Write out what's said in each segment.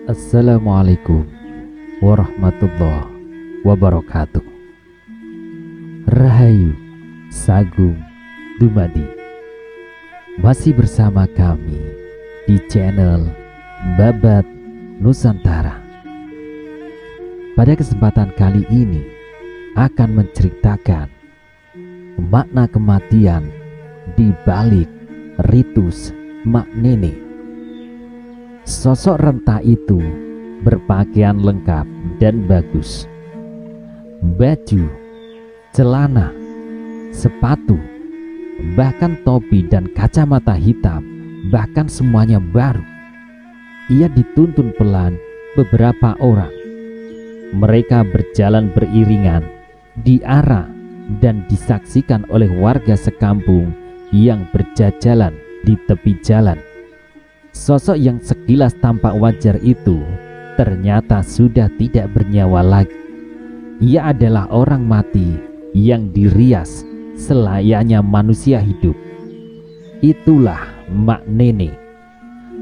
Assalamualaikum warahmatullahi wabarakatuh. Rahayu Sagung Dumadi, masih bersama kami di channel Babat Nusantara. Pada kesempatan kali ini akan menceritakan makna kematian di balik ritus Mak Nene. Sosok renta itu berpakaian lengkap dan bagus. Baju, celana, sepatu, bahkan topi dan kacamata hitam, bahkan semuanya baru. Ia dituntun pelan beberapa orang. Mereka berjalan beriringan, diarak dan disaksikan oleh warga sekampung yang berjajalan di tepi jalan. Sosok yang sekilas tampak wajar itu ternyata sudah tidak bernyawa lagi. Ia adalah orang mati yang dirias selayaknya manusia hidup. Itulah Mak Nene,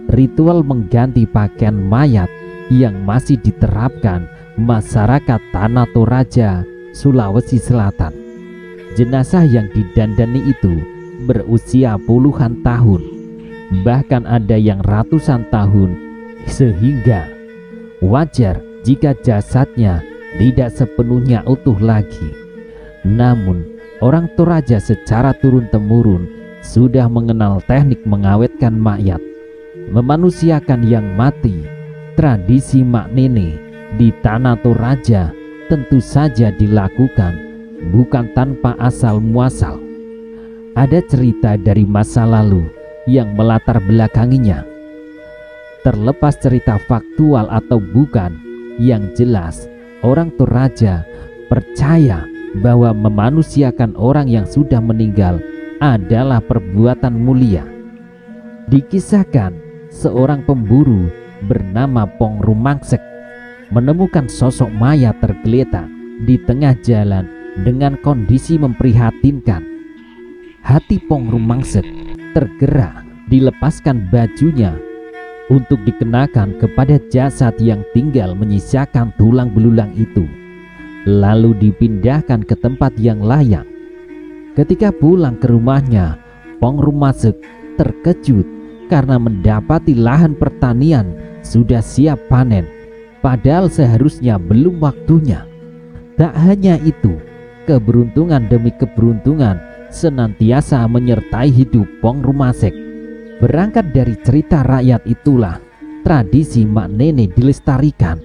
ritual mengganti pakaian mayat yang masih diterapkan masyarakat Tanah Toraja, Sulawesi Selatan. Jenazah yang didandani itu berusia puluhan tahun, bahkan ada yang ratusan tahun, sehingga wajar jika jasadnya tidak sepenuhnya utuh lagi. Namun orang Toraja secara turun-temurun sudah mengenal teknik mengawetkan mayat, memanusiakan yang mati. Tradisi Mak Nene di Tanah Toraja tentu saja dilakukan bukan tanpa asal muasal. Ada cerita dari masa lalu yang melatar belakanginya. Terlepas cerita faktual atau bukan, yang jelas orang Toraja percaya bahwa memanusiakan orang yang sudah meninggal adalah perbuatan mulia. Dikisahkan seorang pemburu bernama Pong Rumangsek menemukan sosok mayat tergeletak di tengah jalan dengan kondisi memprihatinkan. Hati Pong Rumangsek tergerak, dilepaskan bajunya untuk dikenakan kepada jasad yang tinggal menyisakan tulang belulang itu, lalu dipindahkan ke tempat yang layak. Ketika pulang ke rumahnya, Pong Rumangsek terkejut karena mendapati lahan pertanian sudah siap panen, padahal seharusnya belum waktunya. Tak hanya itu, keberuntungan demi keberuntungan senantiasa menyertai hidup Pong Rumangsek. Berangkat dari cerita rakyat itulah tradisi Mak Nene dilestarikan.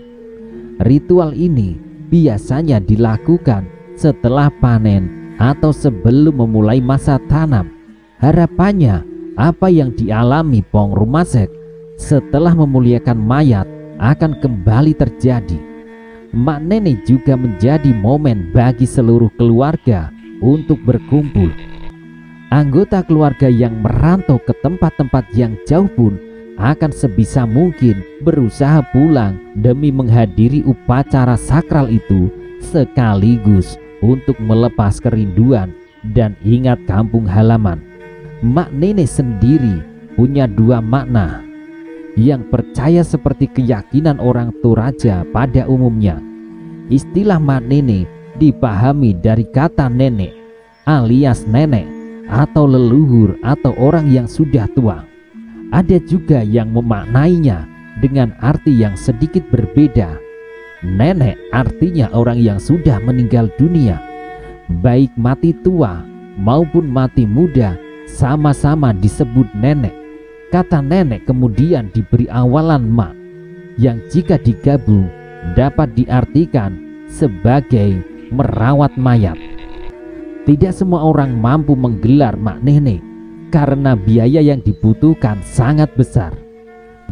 Ritual ini biasanya dilakukan setelah panen atau sebelum memulai masa tanam. Harapannya apa yang dialami Pong Rumangsek setelah memuliakan mayat akan kembali terjadi. Mak Nene juga menjadi momen bagi seluruh keluarga untuk berkumpul. Anggota keluarga yang merantau ke tempat-tempat yang jauh pun akan sebisa mungkin berusaha pulang demi menghadiri upacara sakral itu, sekaligus untuk melepas kerinduan dan ingat kampung halaman. Mak Nene sendiri punya dua makna yang percaya seperti keyakinan orang Toraja pada umumnya. Istilah Mak Nene dipahami dari kata nenek alias nenek atau leluhur atau orang yang sudah tua. Ada juga yang memaknainya dengan arti yang sedikit berbeda. Nenek artinya orang yang sudah meninggal dunia. Baik mati tua maupun mati muda sama-sama disebut nenek. Kata nenek kemudian diberi awalan mak, yang jika digabung dapat diartikan sebagai merawat mayat. Tidak semua orang mampu menggelar Mak Nene karena biaya yang dibutuhkan sangat besar.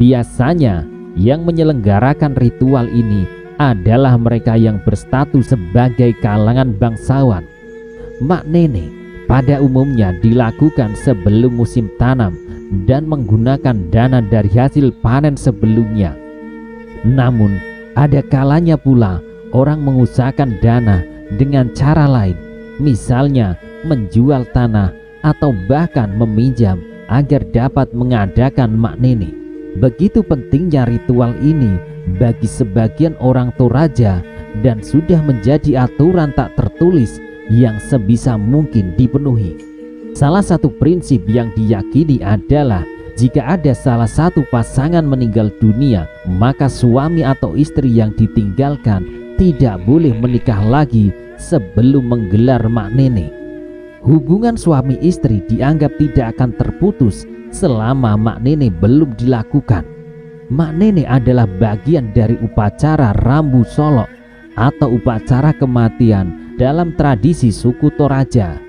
Biasanya yang menyelenggarakan ritual ini adalah mereka yang berstatus sebagai kalangan bangsawan. Mak Nene pada umumnya dilakukan sebelum musim tanam dan menggunakan dana dari hasil panen sebelumnya. Namun ada kalanya pula orang mengusahakan dana dengan cara lain, misalnya menjual tanah atau bahkan meminjam agar dapat mengadakan Mak Nene. Begitu pentingnya ritual ini bagi sebagian orang Toraja dan sudah menjadi aturan tak tertulis yang sebisa mungkin dipenuhi. Salah satu prinsip yang diyakini adalah jika ada salah satu pasangan meninggal dunia, maka suami atau istri yang ditinggalkan tidak boleh menikah lagi sebelum menggelar mak nene. Hubungan suami istri dianggap tidak akan terputus selama mak nene belum dilakukan. Mak nene adalah bagian dari upacara rambu solok atau upacara kematian dalam tradisi suku Toraja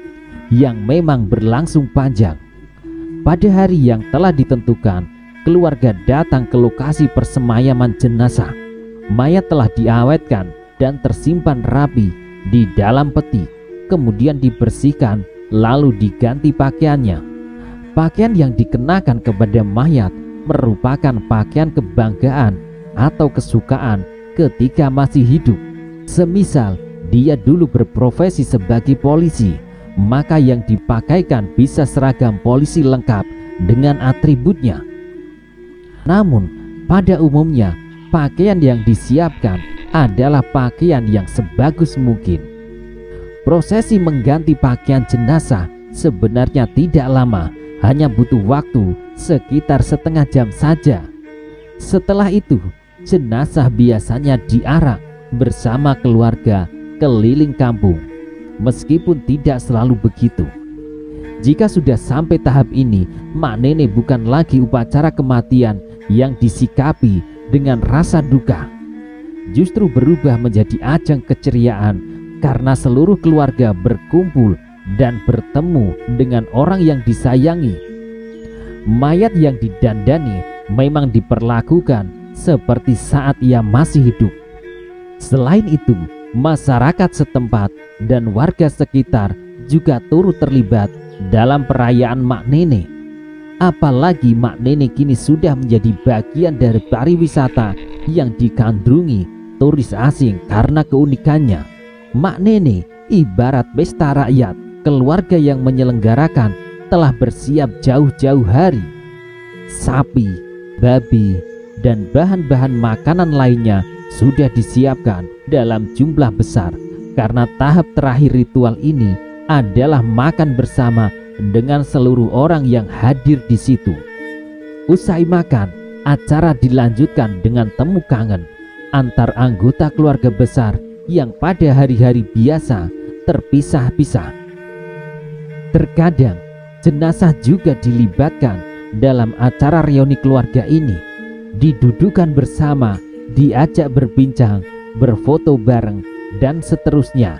yang memang berlangsung panjang. Pada hari yang telah ditentukan, keluarga datang ke lokasi persemayaman jenazah. Mayat telah diawetkan dan tersimpan rapi di dalam peti, kemudian dibersihkan lalu diganti pakaiannya. Pakaian yang dikenakan kepada mayat merupakan pakaian kebanggaan atau kesukaan ketika masih hidup. Semisal dia dulu berprofesi sebagai polisi, maka yang dipakaikan bisa seragam polisi lengkap dengan atributnya. Namun pada umumnya pakaian yang disiapkan adalah pakaian yang sebagus mungkin. Prosesi mengganti pakaian jenazah sebenarnya tidak lama, hanya butuh waktu sekitar setengah jam saja. Setelah itu, jenazah biasanya diarak bersama keluarga keliling kampung. Meskipun tidak selalu begitu. Jika sudah sampai tahap ini, mak nene bukan lagi upacara kematian yang disikapi dengan rasa duka, justru berubah menjadi ajang keceriaan karena seluruh keluarga berkumpul dan bertemu dengan orang yang disayangi. Mayat yang didandani memang diperlakukan seperti saat ia masih hidup. Selain itu, masyarakat setempat dan warga sekitar juga turut terlibat dalam perayaan mak nene. Apalagi mak nene kini sudah menjadi bagian dari pariwisata yang digandrungi turis asing karena keunikannya. Mak nene ibarat pesta rakyat. Keluarga yang menyelenggarakan telah bersiap jauh-jauh hari. Sapi, babi, dan bahan-bahan makanan lainnya sudah disiapkan dalam jumlah besar karena tahap terakhir ritual ini adalah makan bersama dengan seluruh orang yang hadir di situ. Usai makan, acara dilanjutkan dengan temu kangen antar anggota keluarga besar yang pada hari-hari biasa terpisah-pisah. Terkadang jenazah juga dilibatkan dalam acara reuni keluarga ini, didudukan bersama, diajak berbincang, berfoto bareng, dan seterusnya.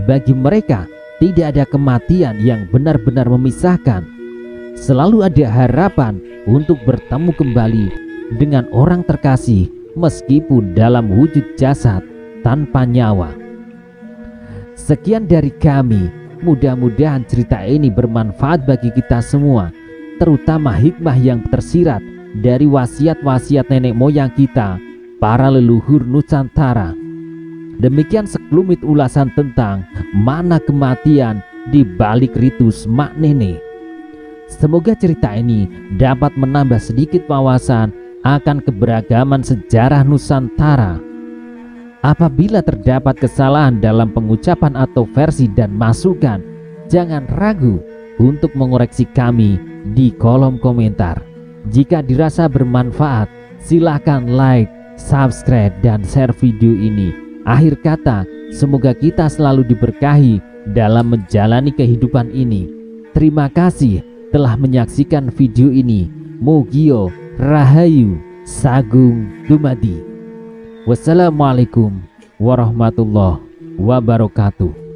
Bagi mereka tidak ada kematian yang benar-benar memisahkan. Selalu ada harapan untuk bertemu kembali dengan orang terkasih meskipun dalam wujud jasad tanpa nyawa. Sekian dari kami. Mudah-mudahan cerita ini bermanfaat bagi kita semua, terutama hikmah yang tersirat dari wasiat-wasiat nenek moyang kita, para leluhur Nusantara. Demikian sekelumit ulasan tentang makna kematian di balik ritus mak nene. Semoga cerita ini dapat menambah sedikit wawasan akan keberagaman sejarah Nusantara. Apabila terdapat kesalahan dalam pengucapan atau versi dan masukan, jangan ragu untuk mengoreksi kami di kolom komentar. Jika dirasa bermanfaat, silakan like, subscribe, dan share video ini. Akhir kata, semoga kita selalu diberkahi dalam menjalani kehidupan ini. Terima kasih telah menyaksikan video ini. Mugia Rahayu Sagung Dumadi. Wassalamualaikum warahmatullahi wabarakatuh.